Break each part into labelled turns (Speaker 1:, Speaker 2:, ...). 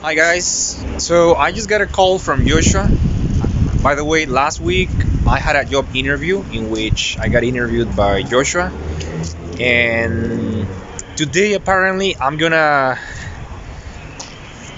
Speaker 1: Hi guys. So I just got a call from Joshua. By the way, last week I had a job interview in which I got interviewed by Joshua, and today apparently I'm gonna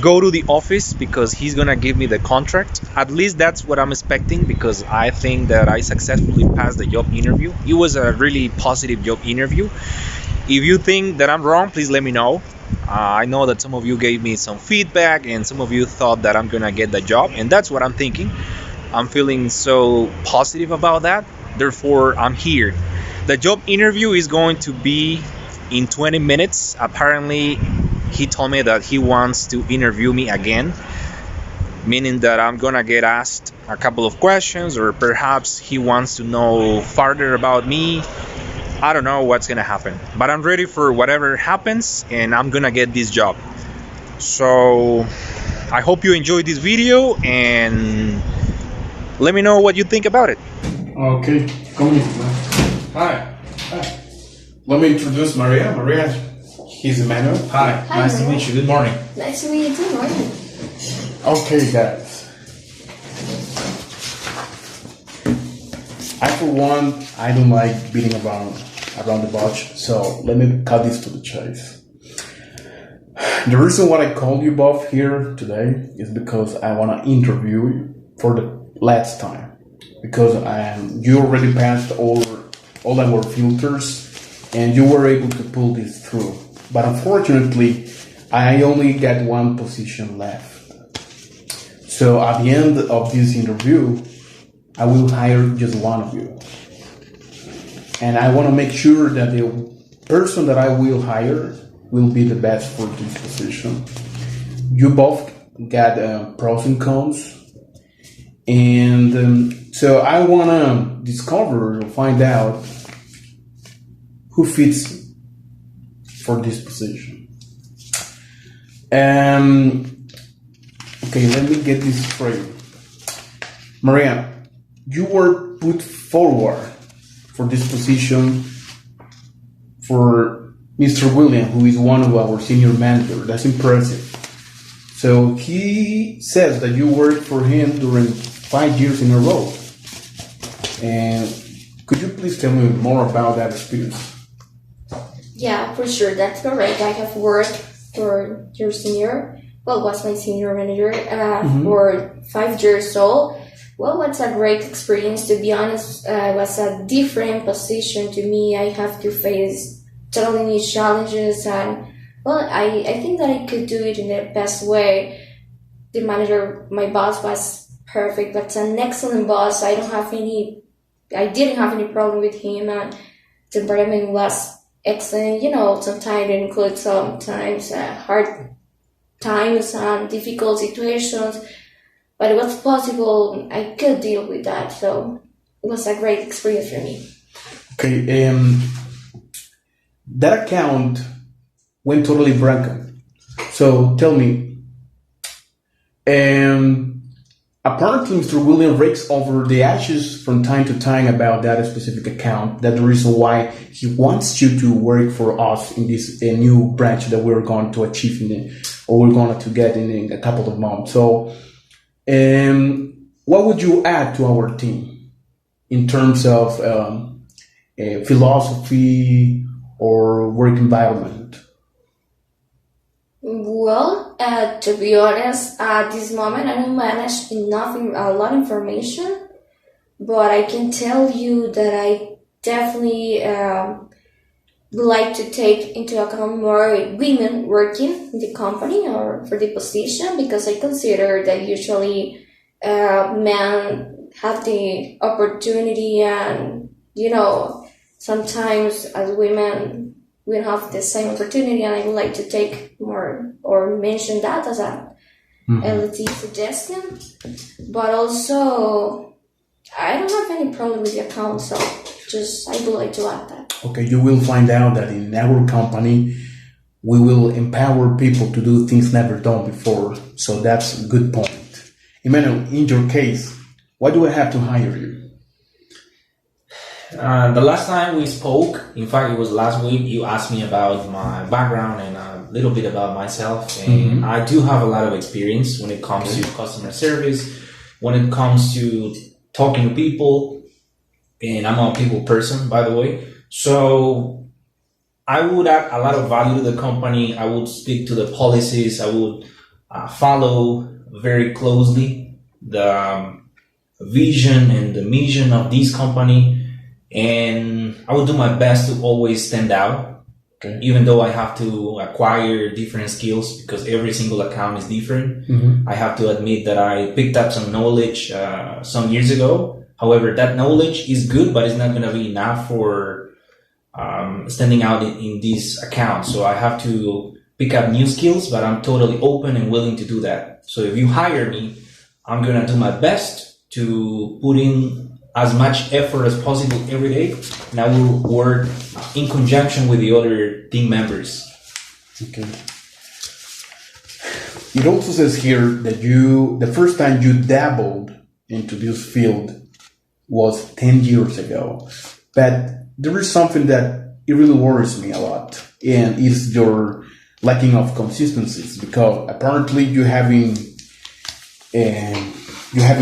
Speaker 1: go to the office because he's gonna give me the contract. At least that's what I'm expecting because I think that I successfully passed the job interview. It was a really positive job interview. If you think that I'm wrong, please let me know. I know that some of you gave me some feedback and some of you thought that I'm gonna get the job, and that's what I'm thinking. I'm feeling so positive about that. Therefore, I'm here. The job interview is going to be in 20 minutes. Apparently, he told me that he wants to interview me again, meaning that I'm gonna get asked a couple of questions, or perhaps he wants to know further about me. I don't know what's gonna happen, but I'm ready for whatever happens, and I'm gonna get this job. So I hope you enjoyed this video, and let me know what you think about it.
Speaker 2: Okay, come in. Hi. Hi. Let me introduce Maria. Maria, he's Emmanuel. Hi.
Speaker 3: Hi,
Speaker 2: Nice to
Speaker 3: Emmanuel.
Speaker 2: meet you. Good morning.
Speaker 3: Nice to meet you too, Morgan.
Speaker 2: Okay, guys. I, for one, I don't like beating around the bush, so let me cut this to the chase. The reason why I called you both here today is because I want to interview you for the last time. Because you already passed all our filters and you were able to pull this through. But unfortunately, I only got one position left. So at the end of this interview, I will hire just one of you. And I want to make sure that the person that I will hire will be the best for this position. You both got pros and cons. And so I want to discover or find out who fits for this position. Okay, let me get this straight. Maria, you were put forward for this position for Mr. William, who is one of our senior managers. That's impressive. So he says that you worked for him during 5 years in a row. And could you please tell me more about that experience?
Speaker 3: Yeah, for sure, that's correct. I have worked for your senior, was my senior manager for 5 years old. Well, what's a great experience, to be honest. It was a different position to me. I have to face totally new challenges, and I think that I could do it in the best way. The manager, my boss, was perfect, but an excellent boss. I didn't have any problem with him, and the environment was excellent. Sometimes it includes sometimes hard times and difficult situations, but it was possible. I could deal with that, so it was a great experience for me.
Speaker 2: Okay, that account went totally broken. So tell me, apparently Mr. William rakes over the ashes from time to time about that specific account. That's the reason why he wants you to work for us in this new branch that we're going to achieve we're going to get in a couple of months. So what would you add to our team in terms of philosophy or work environment?
Speaker 3: Well, to be honest, at this moment I don't manage a lot of information, but I can tell you that I definitely would like to take into account more women working in the company or for the position, because I consider that usually men have the opportunity, and sometimes as women we don't have the same opportunity, and I would like to take more or mention that as a LT suggestion. But also, I don't have any problem with the account, so I would like to add that.
Speaker 2: Okay, you will find out that in our company, we will empower people to do things never done before. So that's a good point. Emmanuel, in your case, why do I have to hire you?
Speaker 4: The last time we spoke, in fact, it was last week, you asked me about my background and a little bit about myself. And I do have a lot of experience when it comes to customer service, when it comes to talking to people. And I'm a people person, by the way. So I would add a lot of value to the company. I would stick to the policies. I would follow very closely the vision and the mission of this company. And I would do my best to always stand out, even though I have to acquire different skills because every single account is different. I have to admit that I picked up some knowledge some years ago. However, that knowledge is good, but it's not going to be enough for standing out in this account. So I have to pick up new skills, but I'm totally open and willing to do that. So if you hire me, I'm going to do my best to put in as much effort as possible every day, and I will work in conjunction with the other team members.
Speaker 2: Okay. It also says here that the first time you dabbled into this field was 10 years ago, but there is something that it really worries me a lot, and is your lacking of consistencies, because apparently you haven't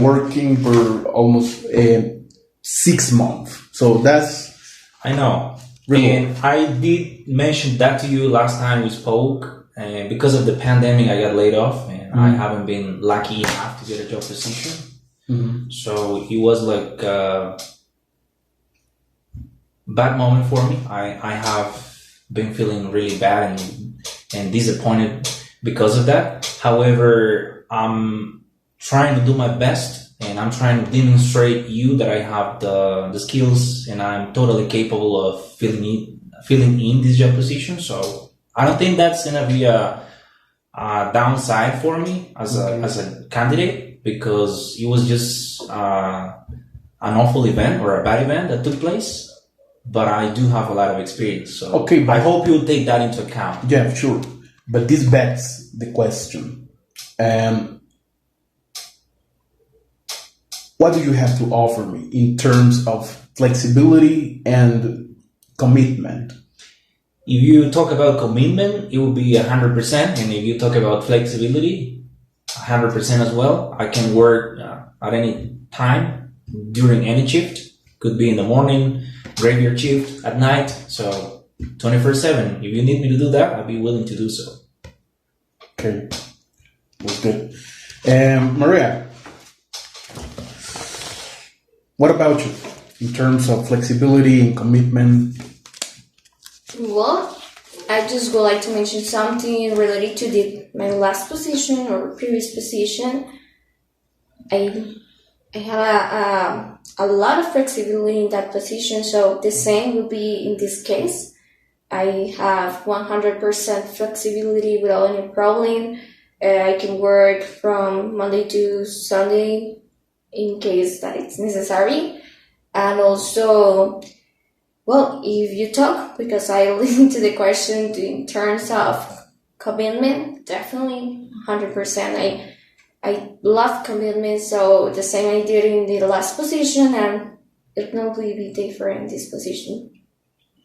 Speaker 2: working for almost 6 months. So that's...
Speaker 4: I know.
Speaker 2: Really?
Speaker 4: And I did mention that to you last time we spoke. And because of the pandemic, I got laid off, and I haven't been lucky enough to get a job position. So it was like a bad moment for me. I have been feeling really bad and disappointed because of that. However, I'm trying to do my best, and I'm trying to demonstrate you that I have the skills and I'm totally capable of filling in this job position. So I don't think that's gonna be a downside for me as a candidate, because it was just an awful event or a bad event that took place. But I do have a lot of experience, so I hope you'll take that into account.
Speaker 2: Yeah, sure. But this begs the question. What do you have to offer me in terms of flexibility and commitment?
Speaker 4: If you talk about commitment, it will be 100%. And if you talk about flexibility, 100% as well. I can work at any time during any shift. Could be in the morning, graveyard shift, at night. So 24/7. If you need me to do that, I'll be willing to do so.
Speaker 2: Okay, that's good. Maria, what about you in terms of flexibility and commitment?
Speaker 3: Well, I just would like to mention something related to my last position or previous position. I have a lot of flexibility in that position, so the same will be in this case. I have 100% flexibility without any problem. I can work from Monday to Sunday in case that it's necessary. And also, well, if you talk, because I listen to the question in terms of commitment, definitely 100%. I love commitment, so the same I did in the last position, and it will be different in this position.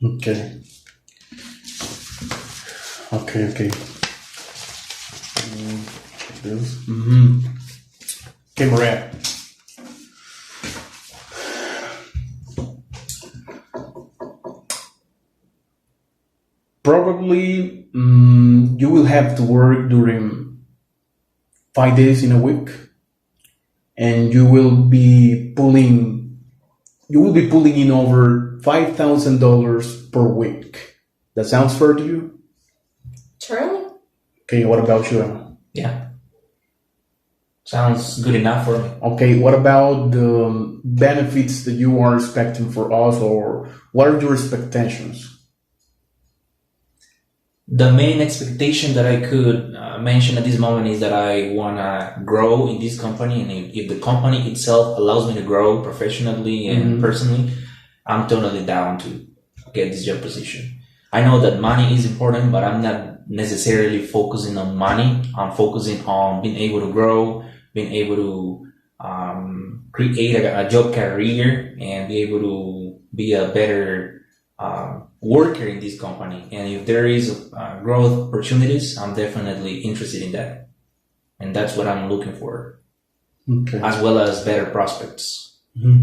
Speaker 2: Okay. Okay, Maria. Probably you will have to work during 5 days in a week, and you will be pulling in over $5,000 per week. That sounds fair to you?
Speaker 3: Surely.
Speaker 2: Okay, what about you, Emma?
Speaker 4: Yeah. Sounds good enough for me.
Speaker 2: Okay, what about the benefits that you are expecting for us, or what are your expectations?
Speaker 4: The main expectation that I could mention at this moment is that I want to grow in this company, and if the company itself allows me to grow professionally and personally, I'm totally down to get this job position. I know that money is important, but I'm not necessarily focusing on money. I'm focusing on being able to grow, being able to create a job career, and be able to be a better worker in this company. And if there is growth opportunities, I'm definitely interested in that. And that's what I'm looking for, as well as better prospects.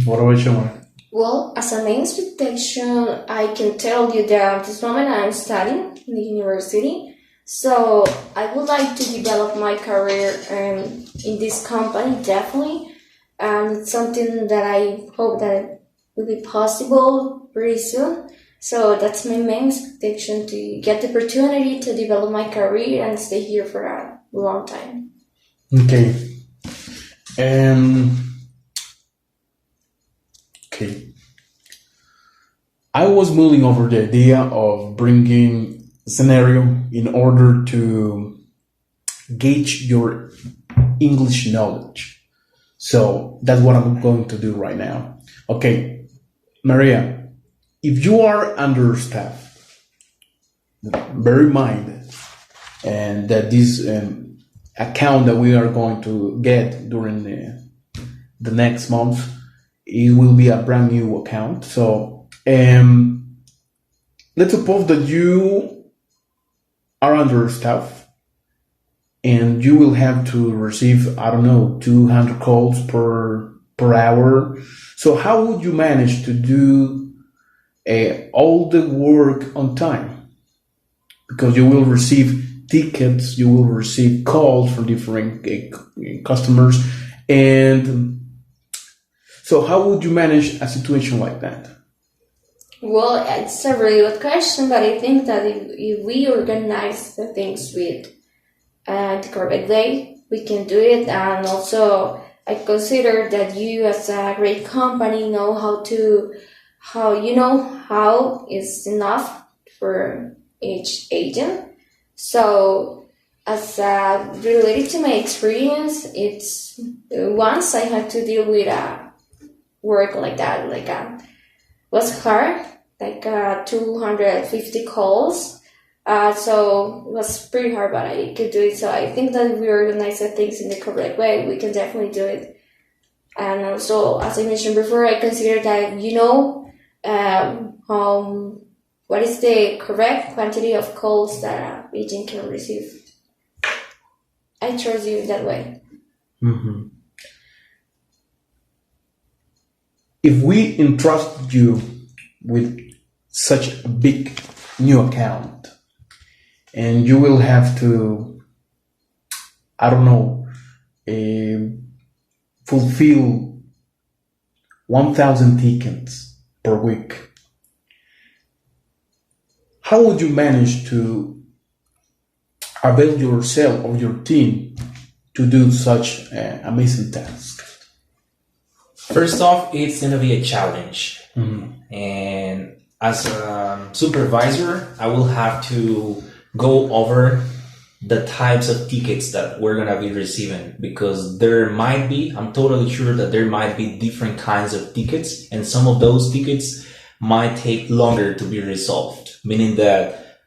Speaker 2: What about you?
Speaker 3: Well, as a main expectation, I can tell you that at this moment I'm studying in the university. So I would like to develop my career in this company, definitely. And it's something that I hope that will be possible pretty soon. So that's my main expectation, to get the opportunity to develop my career and stay here for a long time.
Speaker 2: Okay. Okay. I was mulling over the idea of bringing a scenario in order to gauge your English knowledge. So that's what I'm going to do right now. Okay, Maria, if you are understaffed, bear in mind and that this account that we are going to get during the next month, it will be a brand new account. So let's suppose that you are understaffed and you will have to receive, 200 calls per hour. So how would you manage to do all the work on time? Because you will receive tickets, you will receive calls from different customers. And so how would you manage a situation like that?
Speaker 3: Well, it's a really good question, but I think that if we organize the things with the correct way, we can do it. And also, I consider that you, as a great company, know how is enough for each agent. So, as related to my experience, it's once I had to deal with work like that, was hard, 250 calls. So it was pretty hard, but I could do it. So I think that if we organize the things in the correct way, we can definitely do it. And also, as I mentioned before, I consider that what is the correct quantity of calls that an agent can receive. I trust you that way.
Speaker 2: Mm-hmm. If we entrust you with such a big new account, and you will have to, fulfill 1,000 tickets per week, how would you manage to avail yourself or your team to do such an amazing task?
Speaker 4: First off, it's going to be a challenge.
Speaker 2: Mm-hmm.
Speaker 4: And as a supervisor, I will have to go over the types of tickets that we're going to be receiving, because I'm totally sure that there might be different kinds of tickets, and some of those tickets might take longer to be resolved. Meaning that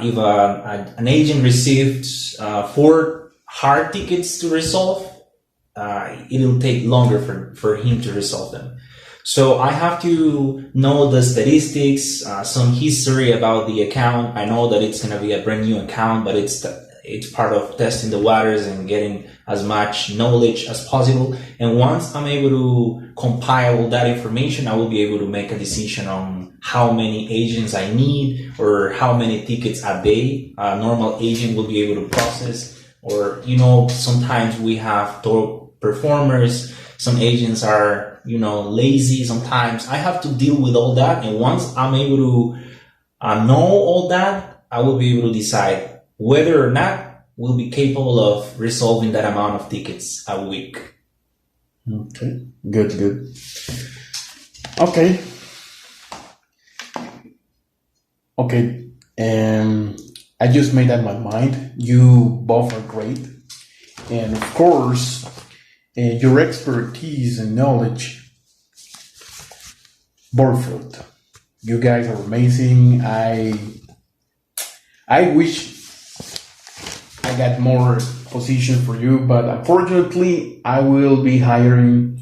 Speaker 4: if an agent received 4 hard tickets to resolve, it'll take longer for him to resolve them. So I have to know the statistics, some history about the account. I know that it's going to be a brand new account, but it's part of testing the waters and getting as much knowledge as possible. And once I'm able to compile all that information, I will be able to make a decision on how many agents I need, or how many tickets a day a normal agent will be able to process. Or, sometimes we have top performers. Some agents are, lazy sometimes. I have to deal with all that. And once I'm able to know all that, I will be able to decide whether or not we'll be capable of resolving that amount of tickets a week.
Speaker 2: Okay, good. Okay, I just made up my mind. You both are great. And of course, your expertise and knowledge bore fruit. You guys are amazing. I wish I got more position for you, but unfortunately, I will be hiring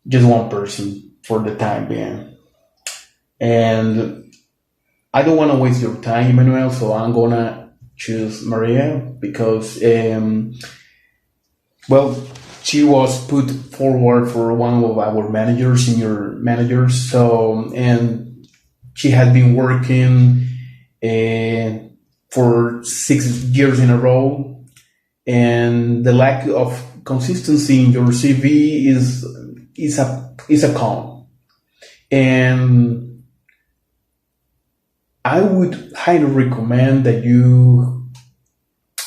Speaker 2: just one person for the time being. And I don't want to waste your time, Emmanuel, so I'm gonna choose Maria because, she was put forward for one of our managers, senior managers. So, and she has been working for 6 years in a row, and the lack of consistency in your CV is a con. And I would highly recommend that you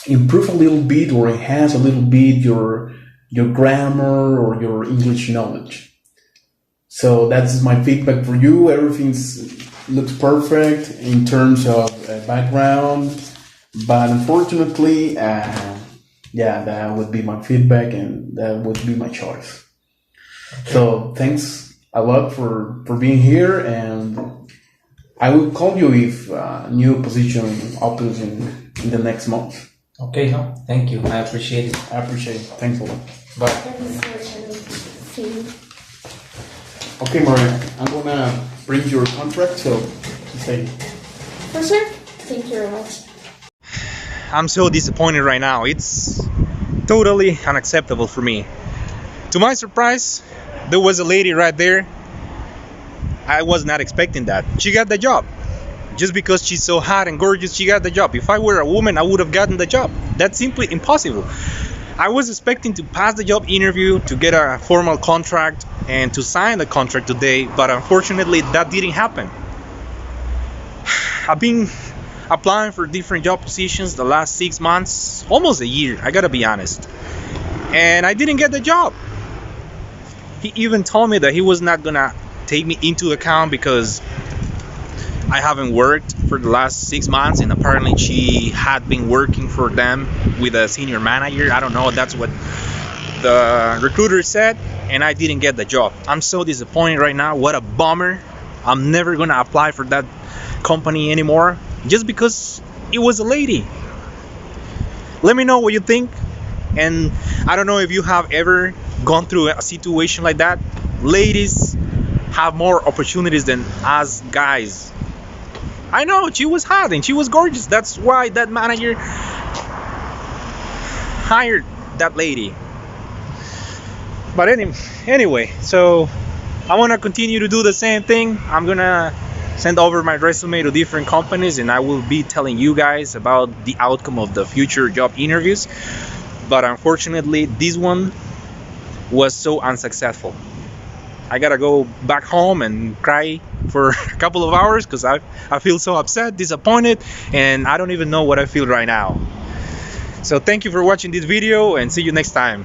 Speaker 2: improve a little bit or enhance a little bit your grammar or your English knowledge. So that's my feedback for you. Everything looks perfect in terms of background, but unfortunately, that would be my feedback and that would be my choice. Okay. So thanks a lot for being here, and I will call you if a new position opens in the next month.
Speaker 4: Okay, no, thank you. I appreciate it.
Speaker 2: Thanks a lot.
Speaker 4: Bye.
Speaker 2: Okay, Maria, I'm gonna bring your contract, so say.
Speaker 3: For sure. Thank you very much.
Speaker 1: I'm so disappointed right now. It's totally unacceptable for me. To my surprise, there was a lady right there. I was not expecting that. She got the job. Just because she's so hot and gorgeous, she got the job. If I were a woman, I would have gotten the job. That's simply impossible. I was expecting to pass the job interview, to get a formal contract, and to sign the contract today, but unfortunately that didn't happen. I've been applying for different job positions the last 6 months, almost a year, I gotta be honest. And I didn't get the job. He even told me that he was not gonna take me into account because I haven't worked for the last 6 months, and apparently she had been working for them with a senior manager. I don't know, that's what the recruiter said, and I didn't get the job. I'm so disappointed right now. What a bummer. I'm never gonna apply for that company anymore just because it was a lady. Let me know what you think, and I don't know if you have ever gone through a situation like that. Ladies have more opportunities than us guys. I know, she was hot and she was gorgeous. That's why that manager hired that lady. But anyway, so I want to continue to do the same thing. I'm gonna send over my resume to different companies, and I will be telling you guys about the outcome of the future job interviews. But unfortunately, this one was so unsuccessful. I gotta go back home and cry for a couple of hours because I feel so upset, disappointed, and I don't even know what I feel right now. So thank you for watching this video, and see you next time.